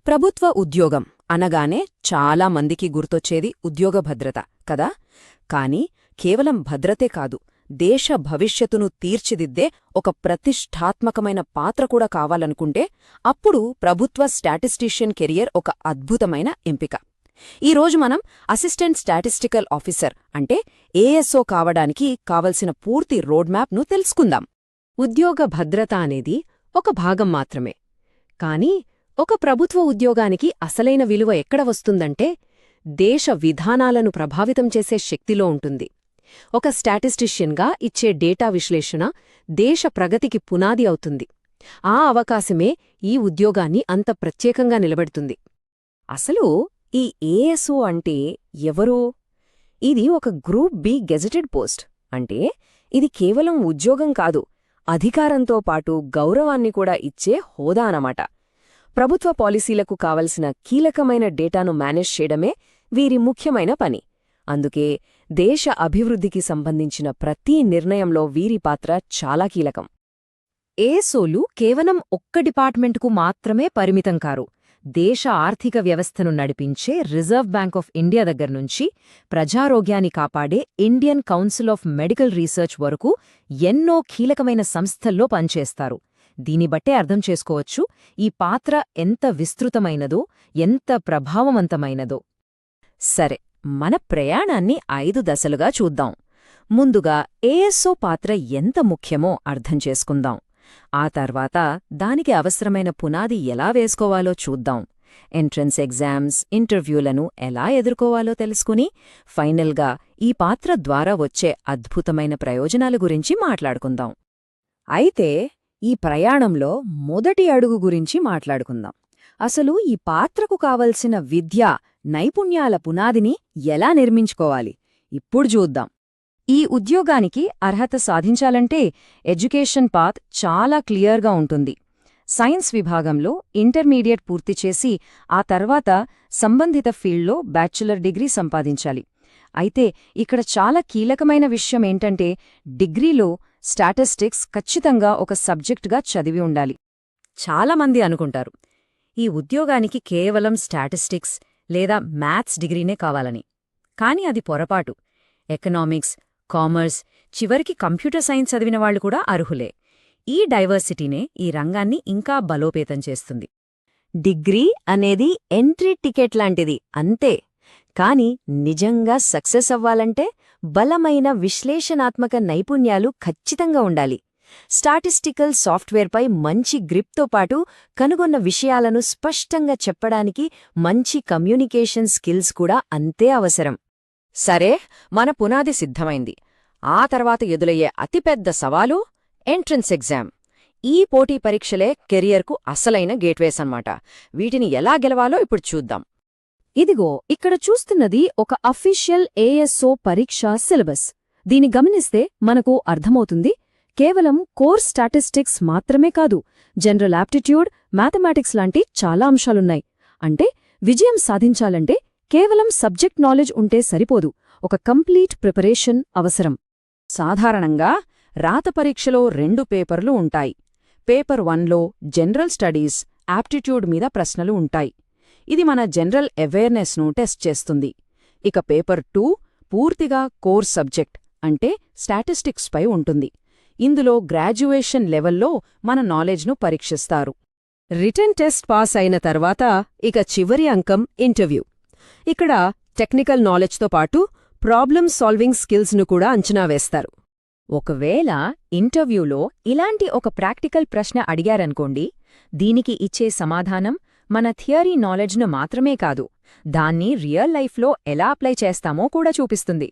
ప్రభుత్వ ఉద్యోగం అనగానే చాలా మందికి గుర్తొచ్చేది ఉద్యోగ భద్రత కదా. కాని కేవలం భద్రతే కాదు, దేశ భవిష్యత్తును తీర్చిదిద్దే ఒక ప్రతిష్ఠాత్మకమైన పాత్ర కూడా కావాలనుకుంటే అప్పుడు ప్రభుత్వ స్టాటిస్టీషియన్ కెరియర్ ఒక అద్భుతమైన ఎంపిక. ఈరోజు మనం అసిస్టెంట్ స్టాటిస్టికల్ ఆఫీసర్ అంటే ఏఎస్ఓ కావడానికి కావలసిన పూర్తి రోడ్ మ్యాప్ను తెలుసుకుందాం. ఉద్యోగ భద్రత అనేది ఒక భాగం మాత్రమే. కానీ ఒక ప్రభుత్వ ఉద్యోగానికి అసలైన విలువ ఎక్కడ వస్తుందంటే దేశ విధానాలను ప్రభావితం చేసే శక్తిలో ఉంటుంది. ఒక స్టాటిస్టిషియన్గా ఇచ్చే డేటా విశ్లేషణ దేశ ప్రగతికి పునాది అవుతుంది. ఆ అవకాశమే ఈ ఉద్యోగాన్ని అంత ప్రత్యేకంగా నిలబెడుతుంది. అసలు ఈ ఏఎస్ఓ అంటే ఎవరు? ఇది ఒక గ్రూప్ బి గెజెటెడ్ పోస్ట్. అంటే ఇది కేవలం ఉద్యోగం కాదు, అధికారంతో పాటు గౌరవాన్ని కూడా ఇచ్చే హోదా అన్నమాట. ప్రభుత్వ పాలసీలకు కావలసిన కీలకమైన డేటాను మేనేజ్ చేయడమే వీరి ముఖ్యమైన పని. అందుకే దేశ అభివృద్ధికి సంబంధించిన ప్రతి నిర్ణయంలో వీరి పాత్ర చాలా కీలకం. ఏఎస్ఓలు కేవలం ఒక్క డిపార్ట్మెంటుకు మాత్రమే పరిమితం కారు. దేశ ఆర్థిక వ్యవస్థను నడిపించే రిజర్వ్ బ్యాంక్ ఆఫ్ ఇండియా దగ్గర్నుంచి ప్రజారోగ్యాన్ని కాపాడే Indian council of medical research వరకు ఎన్నో కీలకమైన సంస్థల్లో పనిచేస్తారు. దీని బట్టే అర్థం చేసుకోవచ్చు ఈ పాత్ర ఎంత విస్తృతమైనదో, ఎంత ప్రభావవంతమైనదో. సరే, మన ప్రయాణాన్ని 5 దశలుగా చూద్దాం. ముందుగా ఏఎస్ఓ పాత్ర ఎంత ముఖ్యమో అర్థం చేసుకుందాం. ఆ తర్వాత దానికి అవసరమైన పునాది ఎలా వేసుకోవాలో చూద్దాం. ఎంట్రన్స్ ఎగ్జామ్స్, ఇంటర్వ్యూలను ఎలా ఎదుర్కోవాలో తెలుసుకుని ఫైనల్గా ఈ పాత్ర ద్వారా వచ్చే అద్భుతమైన ప్రయోజనాల గురించి మాట్లాడుకుందాం. అయితే ఈ ప్రయాణంలో మొదటి అడుగు గురించి మాట్లాడుకుందాం. అసలు ఈ పాత్రకు కావలసిన విద్య, నైపుణ్యాల పునాదిని ఎలా నిర్మించుకోవాలి ఇప్పుడు చూద్దాం. ఈ ఉద్యోగానికి అర్హత సాధించాలంటే ఎడ్యుకేషన్ పాత్ చాలా క్లియర్గా ఉంటుంది. సైన్స్ విభాగంలో ఇంటర్మీడియట్ పూర్తి చేసి ఆ తర్వాత సంబంధిత ఫీల్డ్లో బ్యాచులర్ డిగ్రీ సంపాదించాలి. అయితే ఇక్కడ చాలా కీలకమైన విషయం ఏంటంటే డిగ్రీలో స్టాటిస్టిక్స్ ఖచ్చితంగా ఒక సబ్జెక్టుగా చదివి ఉండాలి. చాలామంది అనుకుంటారు ఈ ఉద్యోగానికి కేవలం స్టాటిస్టిక్స్ లేదా మ్యాథ్స్ డిగ్రీనే కావాలని. కాని అది పొరపాటు. ఎకనామిక్స్, కామర్స్, చివరికి కంప్యూటర్ సైన్స్ చదివిన వాళ్లు కూడా అర్హులే. ఈ డైవర్సిటీనే ఈ రంగాన్ని ఇంకా బలోపేతం చేస్తుంది. డిగ్రీ అనేది ఎంట్రీ టికెట్ లాంటిది అంతే. కాని నిజంగా సక్సెస్ అవ్వాలంటే బలమైన విశ్లేషణాత్మక నైపుణ్యాలు ఖచ్చితంగా ఉండాలి. స్టాటిస్టికల్ సాఫ్ట్వేర్పై మంచి గ్రిప్తో పాటు కనుగొన్న విషయాలను స్పష్టంగా చెప్పడానికి మంచి కమ్యూనికేషన్ స్కిల్స్ కూడా అంతే అవసరం. సరే, మన పునాది సిద్ధమైంది. ఆ తర్వాత ఎదురయ్యే అతిపెద్ద సవాలు ఎంట్రన్స్ ఎగ్జామ్. ఈ పోటీ పరీక్షలే కెరియర్కు అసలైన గేట్వేస్ అన్నమాట. వీటిని ఎలా గెలవాలో ఇప్పుడు చూద్దాం. ఇదిగో ఇక్కడ చూస్తున్నది ఒక అఫీషియల్ ఏఎస్ఓ పరీక్షా సిలబస్. దీని గమనిస్తే మనకు అర్థమవుతుంది కేవలం కోర్ స్టాటిస్టిక్స్ మాత్రమే కాదు, జనరల్ యాప్టిట్యూడ్, మ్యాథమెటిక్స్ లాంటి చాలా అంశాలున్నాయి. అంటే విజయం సాధించాలంటే కేవలం సబ్జెక్ట్ నాలెడ్జ్ ఉంటే సరిపోదు, ఒక కంప్లీట్ ప్రిపరేషన్ అవసరం. సాధారణంగా రాత పరీక్షలో 2 పేపర్లు ఉంటాయి. పేపర్ 1లో జనరల్ స్టడీస్, యాప్టిట్యూడ్ మీద ప్రశ్నలు ఉంటాయి. ఇది మన జనరల్ అవేర్నెస్ను టెస్ట్ చేస్తుంది. ఇక పేపర్ 2 పూర్తిగా కోర్ సబ్జెక్ట్ అంటే స్టాటిస్టిక్స్పై ఉంటుంది. ఇందులో గ్రాడ్యుయేషన్ లెవెల్లో మన నాలెడ్జ్ను పరీక్షిస్తారు. రిటన్ టెస్ట్ పాస్ అయిన తర్వాత ఇక చివరి అంకం ఇంటర్వ్యూ. ఇక్కడ టెక్నికల్ నాలెడ్జ్తో పాటు ప్రాబ్లమ్ సాల్వింగ్ స్కిల్స్ను కూడా అంచనా వేస్తారు. ఒకవేళ ఇంటర్వ్యూలో ఇలాంటి ఒక ప్రాక్టికల్ ప్రశ్న అడిగారనుకోండి, దీనికి ఇచ్చే సమాధానం మన థియరీ నాలెడ్జ్ను మాత్రమే కాదు, దాన్ని రియల్ లైఫ్లో ఎలా అప్లై చేస్తామో కూడా చూపిస్తుంది.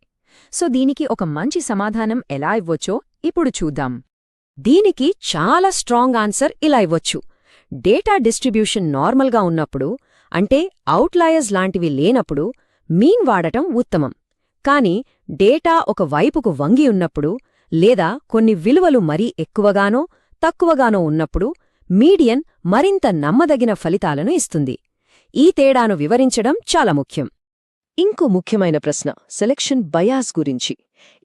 సో దీనికి ఒక మంచి సమాధానం ఎలా ఇవ్వొచ్చో ఇప్పుడు చూద్దాం. దీనికి చాలా స్ట్రాంగ్ ఆన్సర్ ఇలా ఇవ్వొచ్చు. డేటా డిస్ట్రిబ్యూషన్ నార్మల్గా ఉన్నప్పుడు, అంటే అవుట్లయర్స్ లాంటివి లేనప్పుడు మీన్ వాడటం ఉత్తమం. కాని డేటా ఒక వైపుకు వంగి ఉన్నప్పుడు, లేదా కొన్ని విలువలు మరీ ఎక్కువగానో తక్కువగానో ఉన్నప్పుడు మీడియన్ మరింత నమ్మదగిన ఫలితాలను ఇస్తుంది. ఈ తేడాను వివరించడం చాలా ముఖ్యం. ఇంకో ముఖ్యమైన ప్రశ్న సెలెక్షన్ బయాస్ గురించి.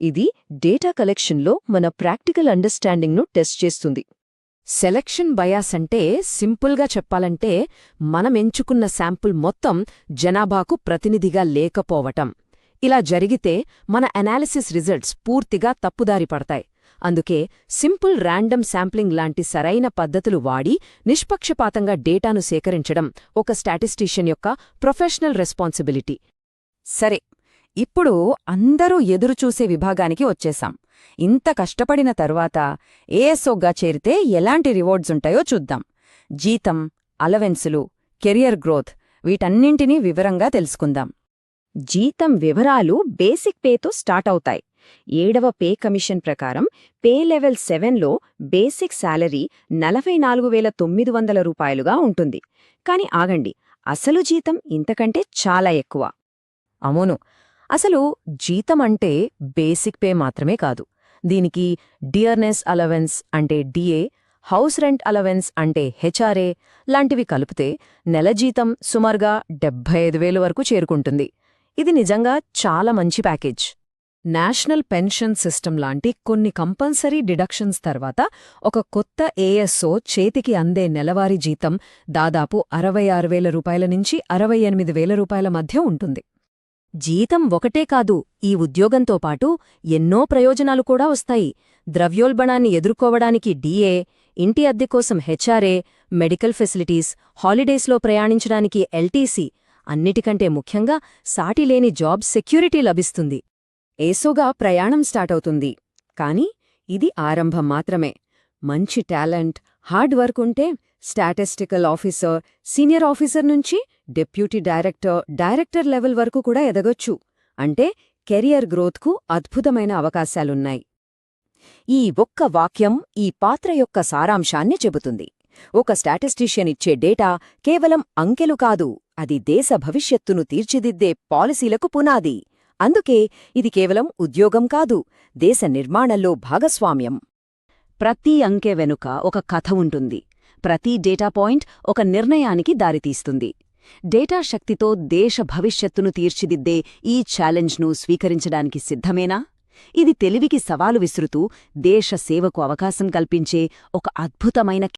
ఇది డేటా కలెక్షన్లో మన ప్రాక్టికల్ అండర్స్టాండింగ్ను టెస్ట్ చేస్తుంది. సెలక్షన్ బయాస్ అంటే సింపుల్గా చెప్పాలంటే మనమెంచుకున్న శాంపుల్ మొత్తం జనాభాకు ప్రతినిధిగా లేకపోవటం. ఇలా జరిగితే మన అనాలిసిస్ రిజల్ట్స్ పూర్తిగా తప్పుదారి పడతాయి. అందుకే సింపుల్ ర్యాండమ్ శాంప్లింగ్ లాంటి సరైన పద్ధతులు వాడి నిష్పక్షపాతంగా డేటాను సేకరించడం ఒక స్టాటిస్టీషియన్ యొక్క ప్రొఫెషనల్ రెస్పాన్సిబిలిటీ. సరే, ఇప్పుడు అందరూ ఎదురుచూసే విభాగానికి వచ్చేశాం. ఇంత కష్టపడిన తరువాత ఏఎస్ఓగా చేరితే ఎలాంటి రివార్డ్స్ ఉంటాయో చూద్దాం. జీతం, అలవెన్సులు, కెరియర్ గ్రోత్ వీటన్నింటినీ వివరంగా తెలుసుకుందాం. జీతం వివరాలు బేసిక్ పేతో స్టార్ట్ అవుతాయి. 7వ పే కమిషన్ ప్రకారం పే లెవెల్ 7లో బేసిక్ శాలరీ 44,900 రూపాయలుగా ఉంటుంది. కాని ఆగండి, అసలు జీతం ఇంతకంటే చాలా ఎక్కువ. అవును, అసలు జీతం అంటే బేసిక్ పే మాత్రమే కాదు. దీనికి డియర్నెస్ అలవెన్స్ అంటే డిఏ, హౌస్ రెంట్ అలవెన్స్ అంటే హెచ్ఆర్ఏ లాంటివి కలిపితే నెల జీతం సుమారుగా 75,000 వరకు చేరుకుంటుంది. ఇది నిజంగా చాలా మంచి ప్యాకేజ్. నేషనల్ పెన్షన్ సిస్టమ్ లాంటి కొన్ని కంపల్సరీ డిడక్షన్స్ తర్వాత ఒక కొత్త ఏఎస్ఓ చేతికి అందే నెలవారీ జీతం దాదాపు 66,000 రూపాయల నుంచి 68,000 రూపాయల మధ్య ఉంటుంది. జీతం ఒకటే కాదు, ఈ ఉద్యోగంతో పాటు ఎన్నో ప్రయోజనాలు కూడా వస్తాయి. ద్రవ్యోల్బణాన్ని ఎదుర్కోవడానికి డిఏ, ఇంటి అద్దె కోసం హెచ్ఆర్ఏ, మెడికల్ ఫెసిలిటీస్, హాలిడేస్లో ప్రయాణించడానికి ఎల్టీసీ, అన్నిటికంటే ముఖ్యంగా సాటిలేని జాబ్ సెక్యూరిటీ లభిస్తుంది. ఏసోగా ప్రయాణం స్టార్టవుతుంది. కాని ఇది ఆరంభం మాత్రమే. మంచి టాలెంట్, హార్డ్ వర్క్ ఉంటే స్టాటిస్టికల్ ఆఫీసర్, సీనియర్ ఆఫీసర్ నుంచి డెప్యూటీ డైరెక్టర్ లెవెల్ వరకు కూడా ఎదగొచ్చు. అంటే కెరియర్ గ్రోత్కు అద్భుతమైన అవకాశాలున్నాయి. ఈ ఒక్క వాక్యం ఈ పాత్ర యొక్క సారాంశాన్ని చెబుతుంది. ఒక స్టాటిస్టీషియన్ ఇచ్చే డేటా కేవలం అంకెలు కాదు, అది దేశ భవిష్యత్తును తీర్చిదిద్దే పాలసీలకు పునాది. అందుకే ఇది కేవలం ఉద్యోగం కాదు, దేశ నిర్మాణంలో భాగస్వామ్యం. ప్రతి అంకె వెనుక ఒక కథ ఉంటుంది. ప్రతి డేటా పాయింట్ ఒక నిర్ణయానికి దారితీస్తుంది. డేటా శక్తితో దేశ భవిష్యత్తును తీర్చిదిద్దే ఈ ఛాలెంజ్ను స్వీకరించడానికి సిద్ధమేనా? ఇది తెలివికి సవాలు విసురుతూ దేశ సేవకు అవకాశం కల్పించే ఒక అద్భుతమైన